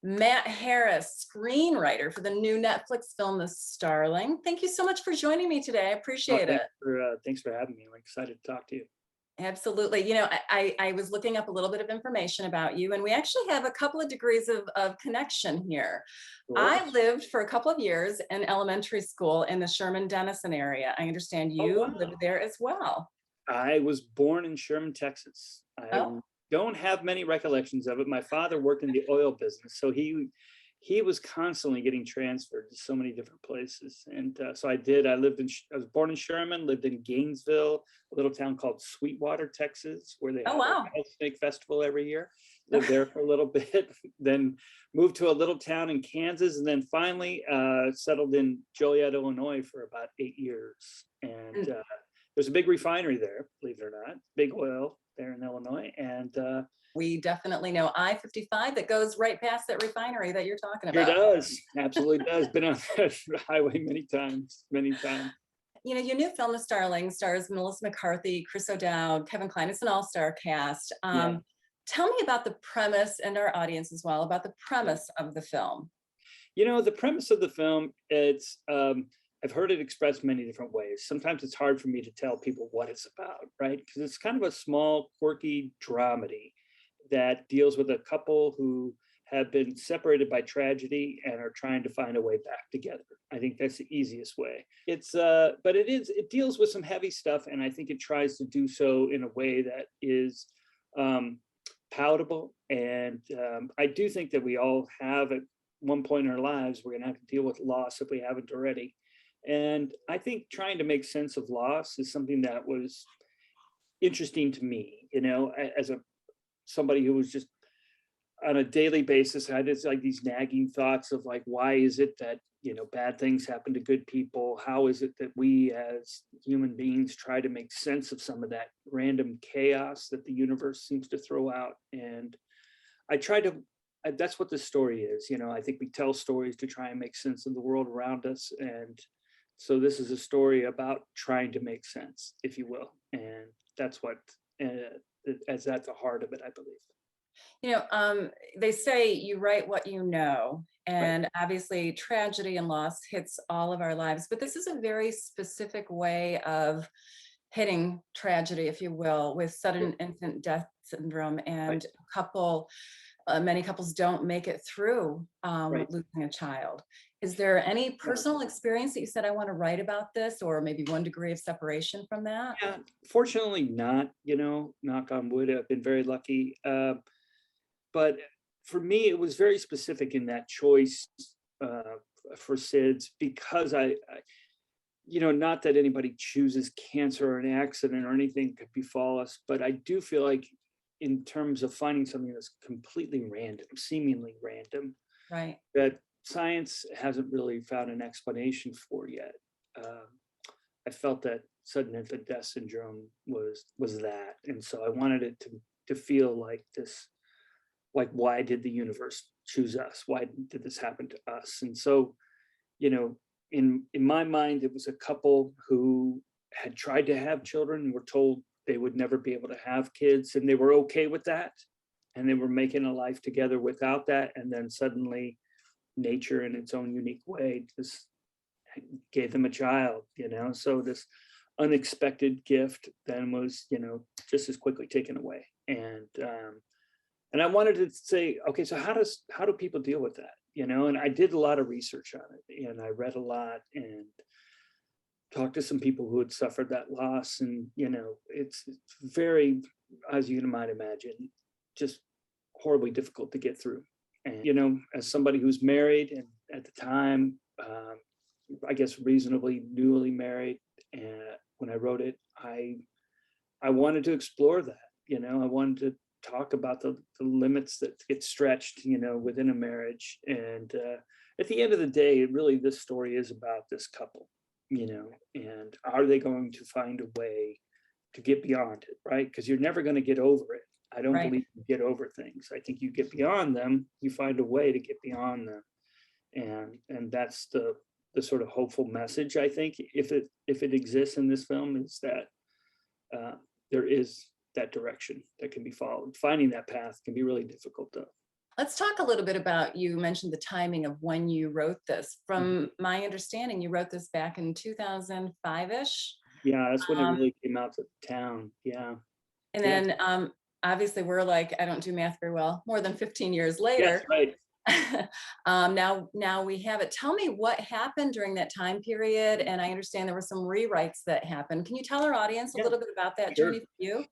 Matt Harris, screenwriter for the new Netflix film, The Starling. Thank you so much for joining me today. I Oh, appreciate it. thanks for having me. I'm excited to talk to you. Absolutely. I was looking up a little bit of information about you, and we actually have a couple of degrees of connection here. Cool. I lived for a couple of years in elementary school in the Sherman-Denison area. I understand Oh, you lived wow. there as well. I was born in Sherman, Texas. I Oh, don't have many recollections of it. My father worked in the oil business, so he was constantly getting transferred to so many different places. And so I did. I was born in Sherman, lived in Gainesville, a little town called Sweetwater, Texas, where they oh, have a wow. rattlesnake festival every year. Lived there for a little bit, then moved to a little town in Kansas, and then finally settled in Joliet, Illinois for about 8 years. And there's a big refinery there, believe it or not, big oil there in Illinois. And We definitely know I-55 that goes right past that refinery that you're talking sure about. does, absolutely does. Been on that highway many times, many times. Your new film, The Starling, stars Melissa McCarthy, Chris O'Dowd, Kevin Kline. It's an all-star cast. Yeah. Tell me about the premise, and our audience as well, about the Yeah. premise of the film. The premise of the film, I've heard it expressed many different ways. Sometimes it's hard for me to tell people what it's about, right? Because it's kind of a small, quirky dramedy that deals with a couple who have been separated by tragedy and are trying to find a way back together. I think that's the easiest way. But it deals with some heavy stuff, and I think it tries to do so in a way that is um, palatable. And I do think that we all have at one point in our lives, we're going to have to deal with loss if we haven't already. And I think trying to make sense of loss is something that was interesting to me, as somebody who was just on a daily basis, I had this like these nagging thoughts of like, why is it that, bad things happen to good people? How is it that we as human beings try to make sense of some of that random chaos that the universe seems to throw out? And I try to, that's what this story is. I think we tell stories to try and make sense of the world around us. And so this is a story about trying to make sense, if you will. And that's what, as at the heart of it, I believe. They say you write what you know, Right. and obviously tragedy and loss hits all of our lives, but this is a very specific way of hitting tragedy, if you will, with Yeah. sudden infant death syndrome, Right. and many couples don't make it through Right. losing a child. Is there any Yeah. personal experience that you said, I want to write about this, or maybe one degree of separation from that? Yeah. Fortunately, not, knock on wood. I've been very lucky. But for me, it was very specific in that choice uh, for SIDS because not that anybody chooses cancer or an accident or anything could befall us, but I do feel like in terms of finding something that's completely random, seemingly random, Right. that science hasn't really found an explanation for yet. Um, I felt that sudden infant death syndrome was that, and so I wanted it to feel like this, like why did the universe choose us? Why did this happen to us? And so, you know, in my mind, it was a couple who had tried to have children and were told they would never be able to have kids, and they were okay with that, and they were making a life together without that, and then suddenly nature in its own unique way just gave them a child, so this unexpected gift then was, just as quickly taken away. And I wanted to say, okay, so how do people deal with that, and I did a lot of research on it, and I read a lot and talked to some people who had suffered that loss. And it's very, as you might imagine, just horribly difficult to get through. And as somebody who's married, and at the time, I guess reasonably newly married, and when I wrote it, I wanted to explore that. I wanted to talk about the limits that get stretched, within a marriage. And at the end of the day, really, this story is about this couple, and are they going to find a way to get beyond it, right? Because you're never going to get over it. I don't Right. believe you get over things. I think you get beyond them. You find a way to get beyond them, and that's the sort of hopeful message, I think, if it exists in this film, is that there is that direction that can be followed. Finding that path can be really difficult, though. Let's talk a little bit about, you mentioned the timing of when you wrote this. Mhm. From my understanding, you wrote this back in 2005-ish. Yeah, that's when it Um, really came out to town. Yeah. and Yes. then obviously we're like, I don't do math very well, more than 15 years Yes, later. right. Now we have it. Tell me what happened during that time period. And I understand there were some rewrites that happened. Can you tell our audience a Yeah, little bit about that journey sure. for you?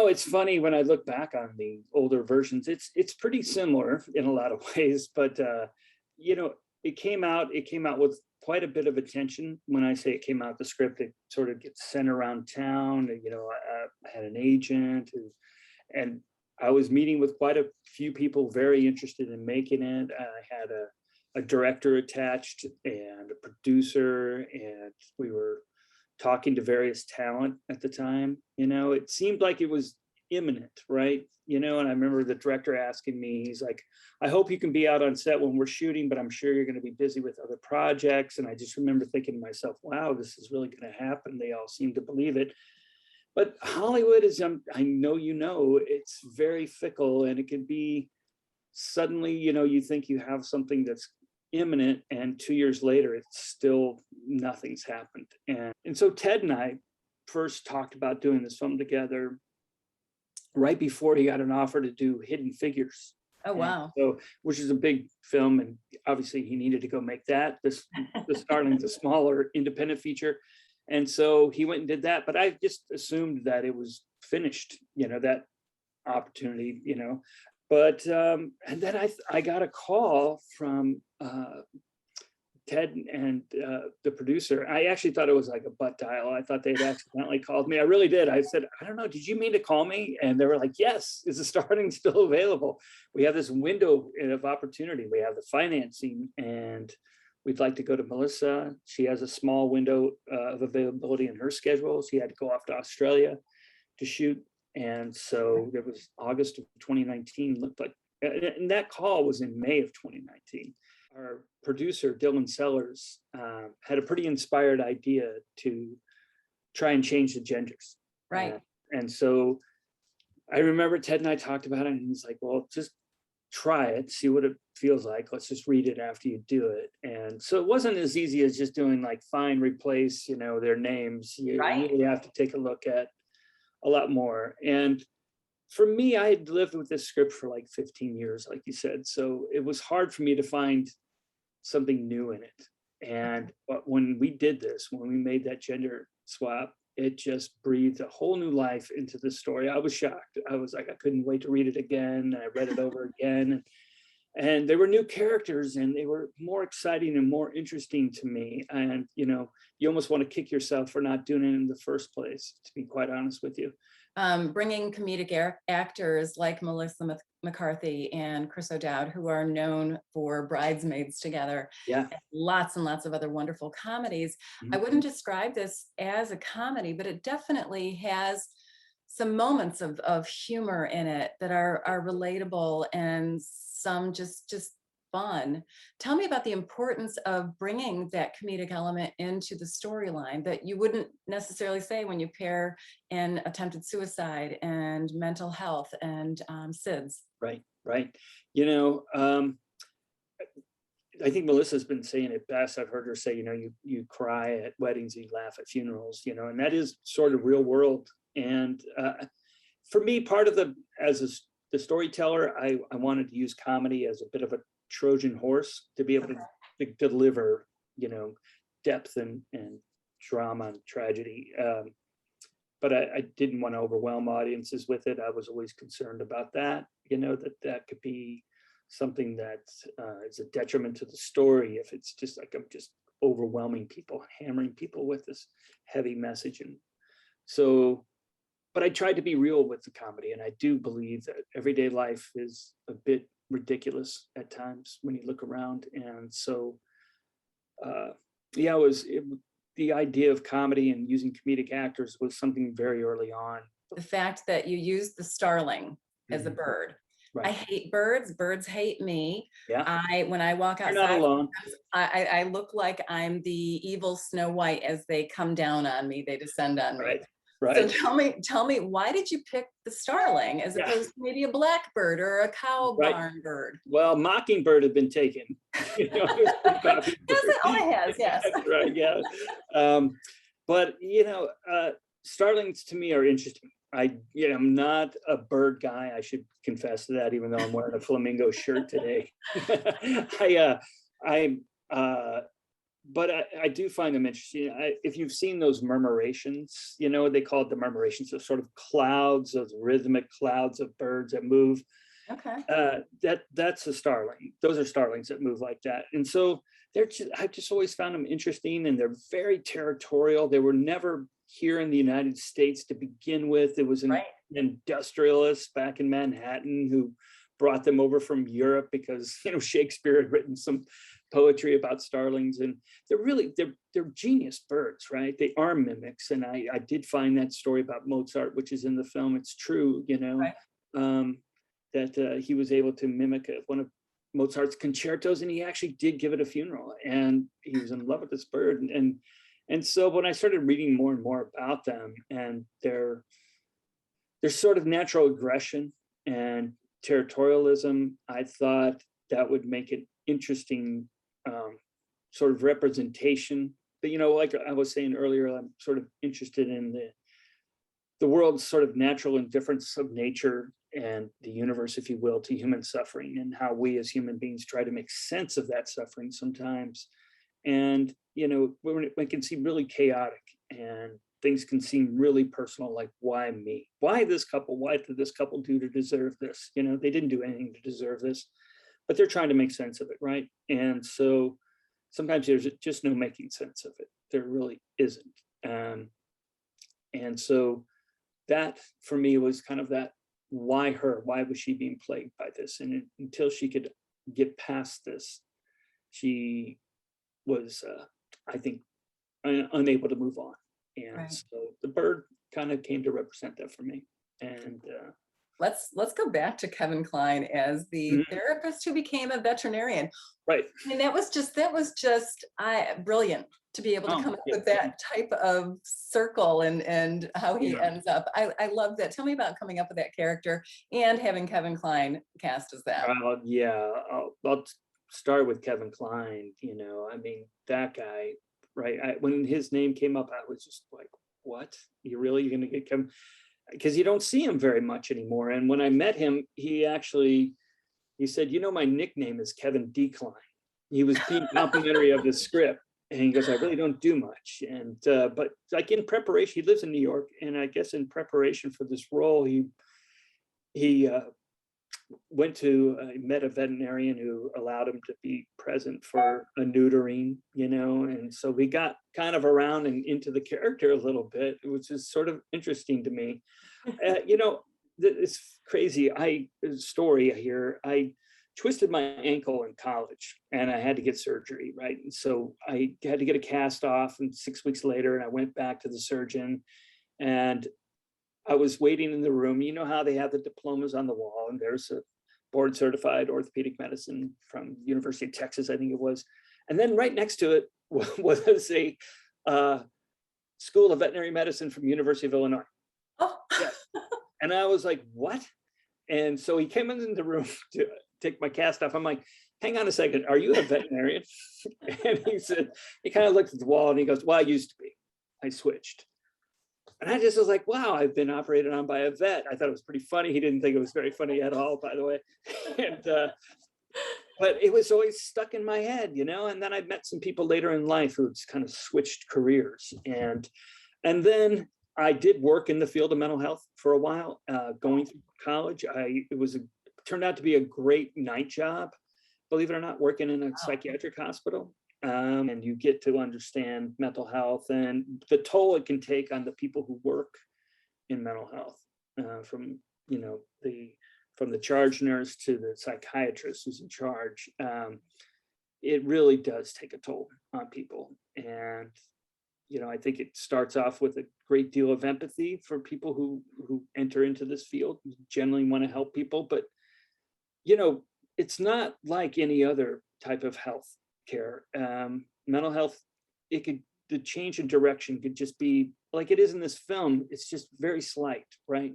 It's funny when I look back on the older versions, it's pretty similar in a lot of ways, but you know, it came out with quite a bit of attention. When I say it came out, the script, it sort of gets sent around town. I had an agent and I was meeting with quite a few people very interested in making it. I had a director attached and a producer, and we were talking to various talent at the time. It seemed like it was imminent, right? And I remember the director asking me, he's like, I hope you can be out on set when we're shooting, but I'm sure you're going to be busy with other projects. And I just remember thinking to myself, wow, this is really going to happen. They all seem to believe it. But Hollywood is, I know, it's very fickle, and it can be suddenly, you think you have something that's imminent, and 2 years later, it's still nothing's happened. And so Ted and I first talked about doing this film together right before he got an offer to do Hidden Figures. Oh, And wow. so, which is a big film, and obviously he needed to go make that. The Starling's a smaller independent feature. And so he went and did that, but I just assumed that it was finished, that opportunity, But and then I got a call from Ted and the producer. I actually thought it was like a butt dial. I thought they'd accidentally called me. I really did. I said, I don't know, did you mean to call me? And they were like, yes, is the Starling still available? We have this window of opportunity. We have the financing, and we'd like to go to Melissa. She has a small window of availability in her schedule. She had to go off to Australia to shoot. And so it was August of 2019, looked like, and that call was in May of 2019. Our producer, Dylan Sellers, had a pretty inspired idea to try and change the genders. Right. And so I remember Ted and I talked about it, and he's like, well, just try it, see what it feels like. Let's just read it after you do it. And so it wasn't as easy as just doing like find, replace, their names. You Right. really have to take a look at a lot more. And for me, I had lived with this script for like 15 years, like you said. So it was hard for me to find something new in it. And but when we did this, when we made that gender swap, it just breathed a whole new life into the story. I was shocked. I was like, I couldn't wait to read it again. I read it over again. And there were new characters, and they were more exciting and more interesting to me. And, you almost want to kick yourself for not doing it in the first place, to be quite honest with you. Bringing comedic actors like Melissa McCarthy and Chris O'Dowd, who are known for Bridesmaids together, Yeah. and lots of other wonderful comedies. I Mhm. wouldn't describe this as a comedy, but it definitely has some moments of humor in it that are relatable, and some just fun. Tell me about the importance of bringing that comedic element into the storyline that you wouldn't necessarily say when you pair in attempted suicide and mental health and SIDS. Right, right. You know, I think Melissa's been saying it best. I've heard her say, you cry at weddings, you laugh at funerals, and that is sort of real world. And for me, part of the storyteller, I wanted to use comedy as a bit of a Trojan horse to be able to deliver, depth and drama and tragedy. But I didn't want to overwhelm audiences with it. I was always concerned about that, that could be something that is a detriment to the story if it's just like I'm just overwhelming people, hammering people with this heavy message. And so, but I tried to be real with the comedy, and I do believe that everyday life is a bit ridiculous at times when you look around. And so, yeah, the idea of comedy and using comedic actors was something very early on. The fact that you use the starling as a Mhm. bird. I Right. hate birds. Birds hate me. Yeah. When I walk You're not outside, alone. I look like I'm the evil Snow White as they come down on me, they descend on me. Right. So right? tell me, why did you pick the starling as Yeah, opposed to maybe a blackbird or a cow right. barn bird? Well, Mockingbird had been taken. It was Yes, Mockingbird. it only has, yes. That's right, yeah. Um, but starlings to me are interesting. I'm not a bird guy. I should confess to that, even though I'm wearing a flamingo shirt today. I, uh, I, uh, but I do find them interesting. If you've seen those murmurations, they call it the murmurations, so sort of clouds of rhythmic clouds of birds that move. Okay, That's a starling. Those are starlings that move like that. And so I've just always found them interesting, and they're very territorial. They were never here in the United States to begin with. It was an right. industrialist back in Manhattan who brought them over from Europe because Shakespeare had written some poetry about starlings, and they're genius birds, right? They are mimics, and I did find that story about Mozart, which is in the film. It's true, Right. um, that he was able to mimic one of Mozart's concertos, and he actually did give it a funeral, and he was in love with this bird. And so when I started reading more and more about them and their sort of natural aggression and territorialism, I thought that would make it interesting, sort of representation. But like I was saying earlier, I'm sort of interested in the world's sort of natural indifference of nature and the universe, if you will, to human suffering, and how we as human beings try to make sense of that suffering sometimes. And when it can seem really chaotic, and things can seem really personal, like, why me? Why this couple? Why did this couple do to deserve this? They didn't do anything to deserve this, but they're trying to make sense of it, right? And so sometimes there's just no making sense of it. There really isn't. And so that for me was kind of that, why her? Why was she being plagued by this? And until she could get past this, she was, I think, unable to move on. And Right. so the bird kind of came to represent that for me. And Let's go back to Kevin Kline as the mhm, therapist who became a veterinarian. right. I mean, that was just brilliant to be able to Oh, come up yeah, with that type of circle and how he yeah. ends up. I love that. Tell me about coming up with that character and having Kevin Kline cast as that. Yeah, I'll start with Kevin Kline. I mean, that guy, right? When his name came up, I was just like, what? You really going to get Kevin? Because you don't see him very much anymore. And when I met him, he said, my nickname is Kevin Decline. He was being complimentary of the script. And he goes, I really don't do much. And but like in preparation, he lives in New York, and I guess in preparation for this role, he met a veterinarian who allowed him to be present for a neutering, and so we got kind of around and into the character a little bit, which is sort of interesting to me. It's crazy. Story here. I twisted my ankle in college, and I had to get surgery, right? And so I had to get a cast off, and 6 weeks later, and I went back to the surgeon, and I was waiting in the room. You know how they have the diplomas on the wall, and there's a board certified orthopedic medicine from University of Texas, I think it was. And then right next to it was a School of Veterinary Medicine from University of Illinois. Oh, Yeah. And I was like, what? And so he came in the room to take my cast off. I'm like, hang on a second, are you a veterinarian? And he kind of looked at the wall and he goes, well, I used to be. I switched. And I just was like, wow, I've been operated on by a vet. I thought it was pretty funny. He didn't think it was very funny at all, by the way. And but it was always stuck in my head, and then I met some people later in life who kind of switched careers. And then I did work in the field of mental health for a while, going through college. It turned out to be a great night job, believe it or not, working in a wow. psychiatric hospital. And you get to understand mental health and the toll it can take on the people who work in mental health, from from the charge nurse to the psychiatrist who's in charge. It really does take a toll on people. And I think it starts off with a great deal of empathy for people who enter into this field, who generally want to help people. But it's not like any other type of health care. Mental health, the change in direction could just be like it is in this film. It's just very slight, right?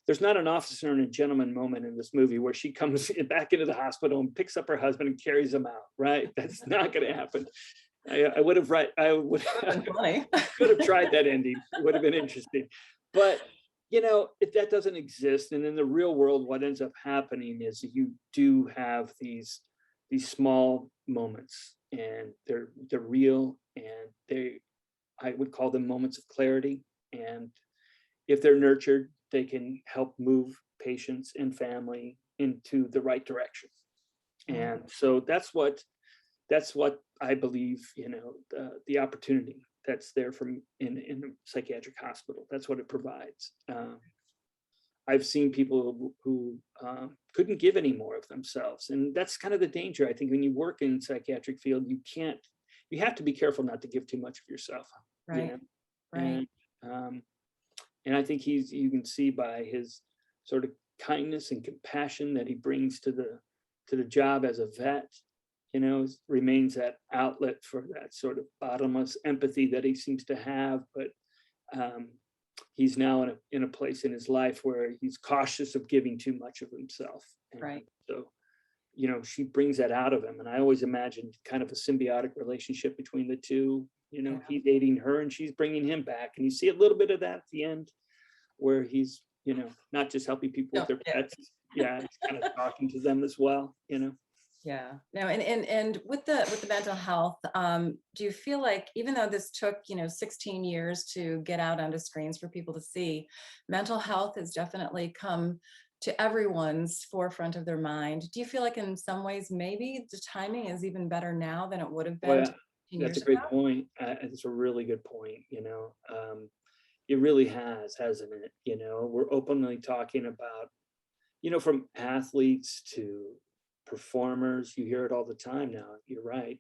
There's not an officer and a gentleman moment in this movie where she comes back into the hospital and picks up her husband and carries him out, right? That's not going to happen. I would have Funny. could have tried that ending. It would have been interesting. But that doesn't exist. And in the real world, what ends up happening is you do have these small moments, and they're real, and I would call them moments of clarity. And if they're nurtured, they can help move patients and family into the right direction. And so that's what I believe, the opportunity that's there from in a psychiatric hospital. That's what it provides. I've seen people who couldn't give any more of themselves, and that's kind of the danger. I think when you work in psychiatric field, you have to be careful not to give too much of yourself. Right. Right. And I think you can see by his sort of kindness and compassion that he brings to the job as a vet, remains that outlet for that sort of bottomless empathy that he seems to have. But he's now in a place in his life where he's cautious of giving too much of himself. And Right. so, she brings that out of him. And I always imagined kind of a symbiotic relationship between the two. Yeah. He's aiding her and she's bringing him back. And you see a little bit of that at the end where he's, not just helping people with their pets. Yeah, he's kind of talking to them as well, Yeah. No, and with the mental health, do you feel like even though this took, 16 years to get out onto screens for people to see, mental health has definitely come to everyone's forefront of their mind. Do you feel like in some ways maybe the timing is even better now than it would have been Well, 15 that's years a great ago? point. It's a really good point. It really has, hasn't it? We're openly talking about, from athletes to performers. You hear it all the time now. You're right.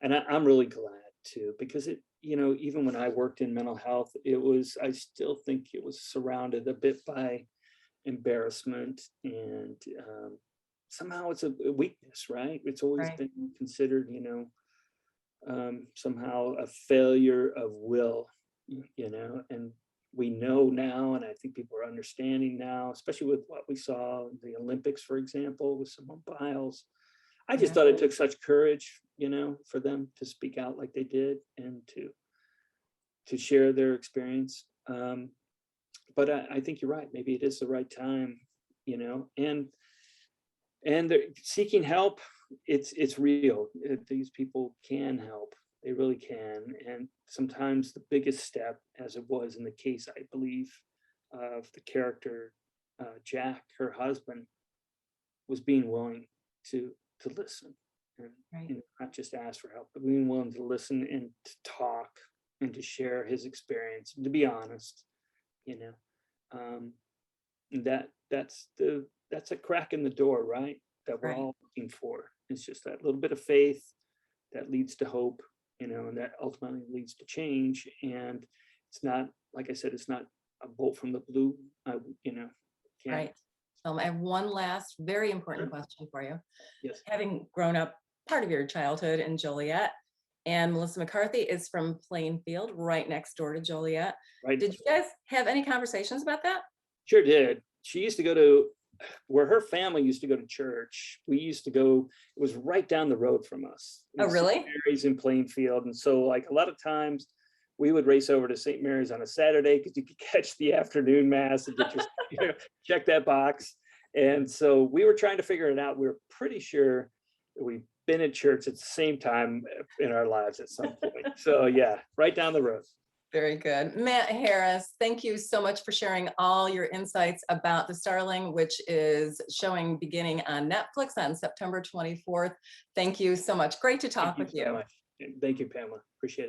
And I'm really glad too, because even when I worked in mental health, I still think it was surrounded a bit by embarrassment, and somehow it's a weakness, right? It's always Right. been considered, somehow a failure of will, and we know now, and I think people are understanding now, especially with what we saw in the Olympics, for example, with Simone Biles. I just Yeah. thought it took such courage, for them to speak out like they did and to share their experience. But I think you're right. Maybe it is the right time, and they're seeking help. It's real. These people can help. They really can. And sometimes the biggest step, as it was in the case, I believe, of the character Jack, her husband, was being willing to listen, and Right. not just ask for help, but being willing to listen and to talk and to share his experience and to be honest. You know, um, that's a crack in the door, right? That we're Right. all looking for. It's just that little bit of faith that leads to hope, and that ultimately leads to change. And it's not, like I said, it's not a bolt from the blue. Can't. Right. I have one last very important Sure. question for you. Yes, Having grown up part of your childhood in Joliet, and Melissa McCarthy is from Plainfield, right next door to Joliet. right. Did you guys have any conversations about that? Sure did. She used to go to where her family used to go to church. We used to go, it was right down the road from us. Oh, in St. really? Mary's in Plainfield. And so, like, a lot of times we would race over to St. Mary's on a Saturday because you could catch the afternoon mass and get your, check that box. And so we were trying to figure it out. We were pretty sure we've been at church at the same time in our lives at some point. So yeah, right down the road. Very good. Matt Harris, thank you so much for sharing all your insights about The Starling, which is showing beginning on Netflix on September 24th. Thank you so much. Great to talk Thank you with so you. much. Thank you, Pamela. Appreciate it.